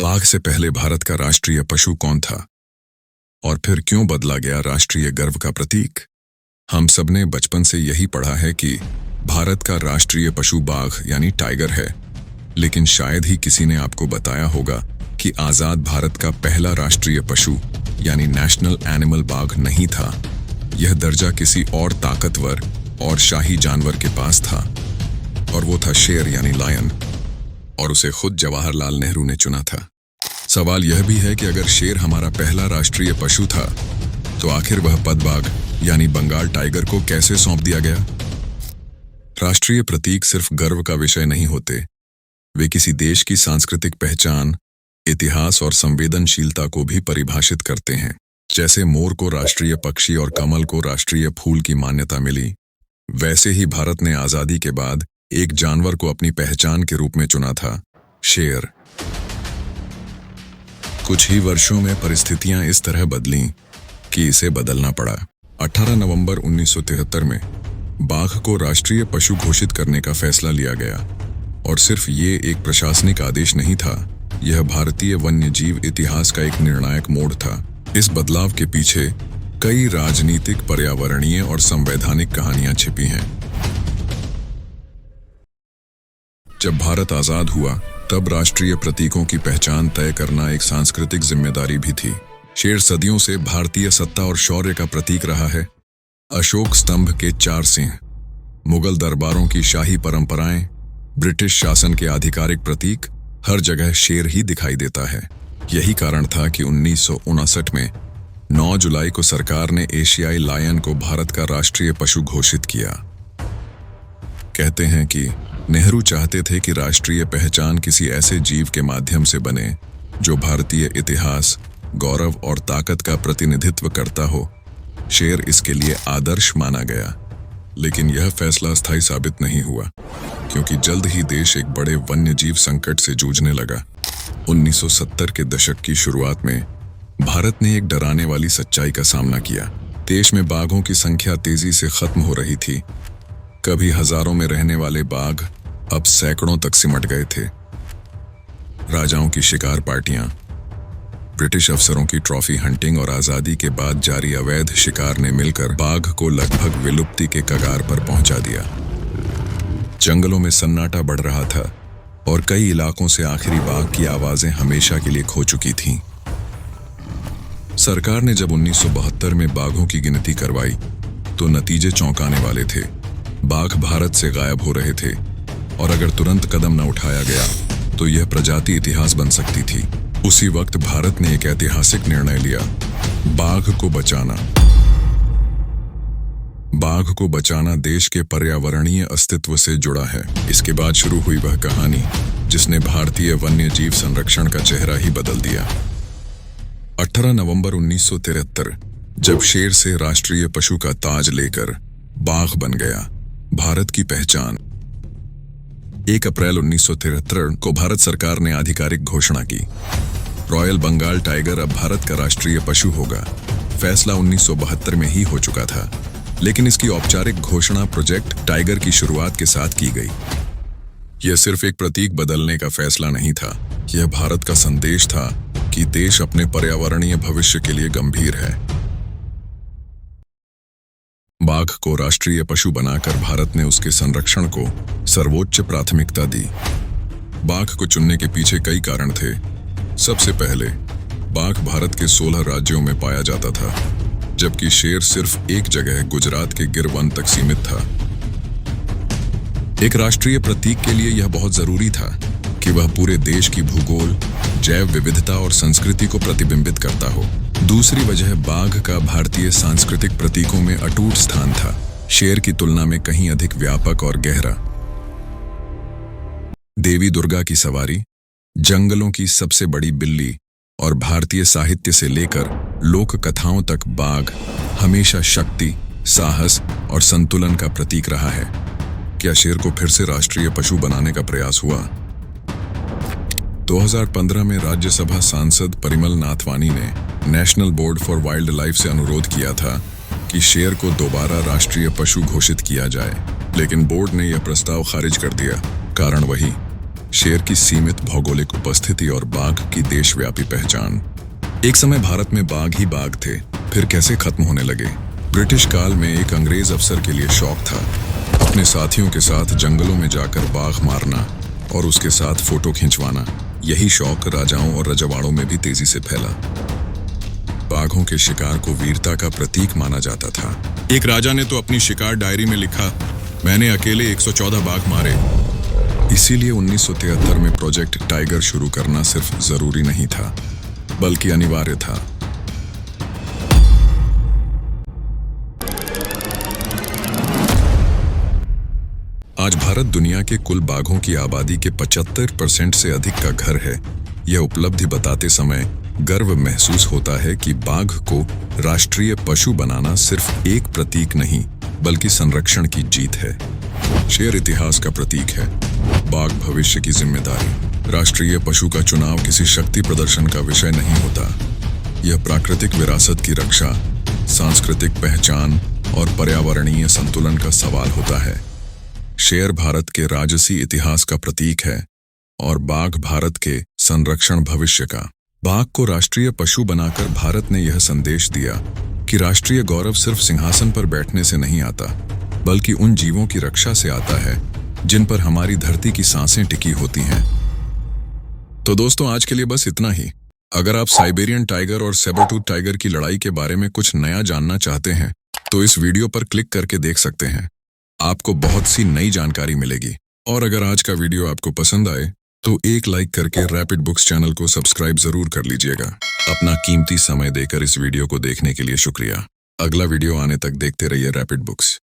बाघ से पहले भारत का राष्ट्रीय पशु कौन था और फिर क्यों बदला गया राष्ट्रीय गर्व का प्रतीक? हम सबने बचपन से यही पढ़ा है कि भारत का राष्ट्रीय पशु बाघ यानी टाइगर है, लेकिन शायद ही किसी ने आपको बताया होगा कि आजाद भारत का पहला राष्ट्रीय पशु यानी नेशनल एनिमल बाघ नहीं था। यह दर्जा किसी और ताकतवर और शाही जानवर के पास था, और वो था शेर यानी लायन, और उसे खुद जवाहरलाल नेहरू ने चुना था। सवाल यह भी है कि अगर शेर हमारा पहला राष्ट्रीय पशु था, तो आखिर वह पदबाघ यानी बंगाल टाइगर को कैसे सौंप दिया गया? राष्ट्रीय प्रतीक सिर्फ गर्व का विषय नहीं होते, वे किसी देश की सांस्कृतिक पहचान, इतिहास और संवेदनशीलता को भी परिभाषित करते हैं। जैसे मोर को राष्ट्रीय पक्षी और कमल को राष्ट्रीय फूल की मान्यता मिली, वैसे ही भारत ने आजादी के बाद एक जानवर को अपनी पहचान के रूप में चुना था, शेर। कुछ ही वर्षों में परिस्थितियां इस तरह बदलीं कि इसे बदलना पड़ा। 18 नवंबर 1973 में बाघ को राष्ट्रीय पशु घोषित करने का फैसला लिया गया, और सिर्फ ये एक प्रशासनिक आदेश नहीं था, यह भारतीय वन्य जीव इतिहास का एक निर्णायक मोड़ था। इस बदलाव के पीछे कई राजनीतिक, पर्यावरणीय और संवैधानिक कहानियां छिपी हैं। जब भारत आजाद हुआ, तब राष्ट्रीय प्रतीकों की पहचान तय करना एक सांस्कृतिक जिम्मेदारी भी थी। शेर सदियों से भारतीय सत्ता और शौर्य का प्रतीक रहा है। अशोक स्तंभ के 4 सिंह, मुगल दरबारों की शाही परंपराएं, ब्रिटिश शासन के आधिकारिक प्रतीक, हर जगह शेर ही दिखाई देता है। यही कारण था कि 1959 में 9 जुलाई को सरकार ने एशियाई लायन को भारत का राष्ट्रीय पशु घोषित किया। कहते हैं कि नेहरू चाहते थे कि राष्ट्रीय पहचान किसी ऐसे जीव के माध्यम से बने जो भारतीय इतिहास, गौरव और ताकत का प्रतिनिधित्व करता हो। शेर इसके लिए आदर्श माना गया, लेकिन यह फैसला स्थायी साबित नहीं हुआ, क्योंकि जल्द ही देश एक बड़े वन्य जीव संकट से जूझने लगा। 1970 के दशक की शुरुआत में भारत ने एक डराने वाली सच्चाई का सामना किया। देश में बाघों की संख्या तेजी से खत्म हो रही थी। कभी हजारों में रहने वाले बाघ अब सैकड़ों तक सिमट गए थे। राजाओं की शिकार पार्टियां, ब्रिटिश अफसरों की ट्रॉफी हंटिंग और आजादी के बाद जारी अवैध शिकार ने मिलकर बाघ को लगभग विलुप्ति के कगार पर पहुंचा दिया। जंगलों में सन्नाटा बढ़ रहा था और कई इलाकों से आखिरी बाघ की आवाजें हमेशा के लिए खो चुकी थीं। सरकार ने जब 1972 में बाघों की गिनती करवाई, तो नतीजे चौंकाने वाले थे। बाघ भारत से गायब हो रहे थे, और अगर तुरंत कदम न उठाया गया तो यह प्रजाति इतिहास बन सकती थी। उसी वक्त भारत ने एक ऐतिहासिक निर्णय लिया, बाघ को बचाना। बाघ को बचाना देश के पर्यावरणीय अस्तित्व से जुड़ा है। इसके बाद शुरू हुई वह कहानी जिसने भारतीय वन्य जीव संरक्षण का चेहरा ही बदल दिया। 18 नवंबर 1973, जब शेर से राष्ट्रीय पशु का ताज लेकर बाघ बन गया भारत की पहचान। 1 अप्रैल 1973 को भारत सरकार ने आधिकारिक घोषणा की, रॉयल बंगाल टाइगर अब भारत का राष्ट्रीय पशु होगा। फैसला 1972 में ही हो चुका था, लेकिन इसकी औपचारिक घोषणा प्रोजेक्ट टाइगर की शुरुआत के साथ की गई। यह सिर्फ एक प्रतीक बदलने का फैसला नहीं था, यह भारत का संदेश था कि देश अपने पर्यावरणीय भविष्य के लिए गंभीर है। बाघ को राष्ट्रीय पशु बनाकर भारत ने उसके संरक्षण को सर्वोच्च प्राथमिकता दी। बाघ को चुनने के पीछे कई कारण थे। सबसे पहले, बाघ भारत के 16 राज्यों में पाया जाता था, जबकि शेर सिर्फ एक जगह गुजरात के गिर वन तक सीमित था। एक राष्ट्रीय प्रतीक के लिए यह बहुत जरूरी था कि वह पूरे देश की भूगोल, जैव विविधता और संस्कृति को प्रतिबिंबित करता हो। दूसरी वजह, बाघ का भारतीय सांस्कृतिक प्रतीकों में अटूट स्थान था, शेर की तुलना में कहीं अधिक व्यापक और गहरा। देवी दुर्गा की सवारी, जंगलों की सबसे बड़ी बिल्ली और भारतीय साहित्य से लेकर लोक कथाओं तक बाघ हमेशा शक्ति, साहस और संतुलन का प्रतीक रहा है। क्या शेर को फिर से राष्ट्रीय पशु बनाने का प्रयास हुआ? 2015 में राज्यसभा सांसद परिमल नाथवानी ने national board for wild life से अनुरोध किया था कि शेर को दोबारा राष्ट्रीय पशु घोषित किया जाए, लेकिन बोर्ड ने यह प्रस्ताव खारिज कर दिया। कारण वही, शेर की सीमित भौगोलिक उपस्थिति और बाघ की देशव्यापी पहचान। एक समय भारत में बाघ ही बाघ थे, फिर कैसे खत्म होने लगे। ब्रिटिश काल में एक अंग्रेज अफसर के लिए शौक था अपने साथियों के साथ जंगलों में जाकर बाघ मारना और उसके साथ फोटो खिंचवाना। यही शौक राजाओं और रजवाड़ों में भी तेजी से फैला। बाघों के शिकार को वीरता का प्रतीक माना जाता था। एक राजा ने तो अपनी शिकार डायरी में लिखा, मैंने अकेले 114 बाघ मारे। इसीलिए 1973 में प्रोजेक्ट टाइगर शुरू करना सिर्फ जरूरी नहीं था, बल्कि अनिवार्य था। आज भारत दुनिया के कुल बाघों की आबादी के 75% से अधिक का घर है। यह उपलब्धि बताते समय गर्व महसूस होता है कि बाघ को राष्ट्रीय पशु बनाना सिर्फ एक प्रतीक नहीं, बल्कि संरक्षण की जीत है। शेर इतिहास का प्रतीक है, बाघ भविष्य की जिम्मेदारी। राष्ट्रीय पशु का चुनाव किसी शक्ति प्रदर्शन का विषय नहीं होता। यह प्राकृतिक विरासत की रक्षा, सांस्कृतिक पहचान और पर्यावरणीय संतुलन का सवाल होता है। शेर भारत के राजसी इतिहास का प्रतीक है और बाघ भारत के संरक्षण भविष्य का। बाघ को राष्ट्रीय पशु बनाकर भारत ने यह संदेश दिया कि राष्ट्रीय गौरव सिर्फ सिंहासन पर बैठने से नहीं आता, बल्कि उन जीवों की रक्षा से आता है जिन पर हमारी धरती की सांसें टिकी होती हैं। तो दोस्तों, आज के लिए बस इतना ही। अगर आप साइबेरियन टाइगर और सेबरटूथ टाइगर की लड़ाई के बारे में कुछ नया जानना चाहते हैं तो इस वीडियो पर क्लिक करके देख सकते हैं। आपको बहुत सी नई जानकारी मिलेगी। और अगर आज का वीडियो आपको पसंद आए तो एक लाइक करके रैपिड बुक्स चैनल को सब्सक्राइब जरूर कर लीजिएगा। अपना कीमती समय देकर इस वीडियो को देखने के लिए शुक्रिया। अगला वीडियो आने तक देखते रहिए रैपिड बुक्स।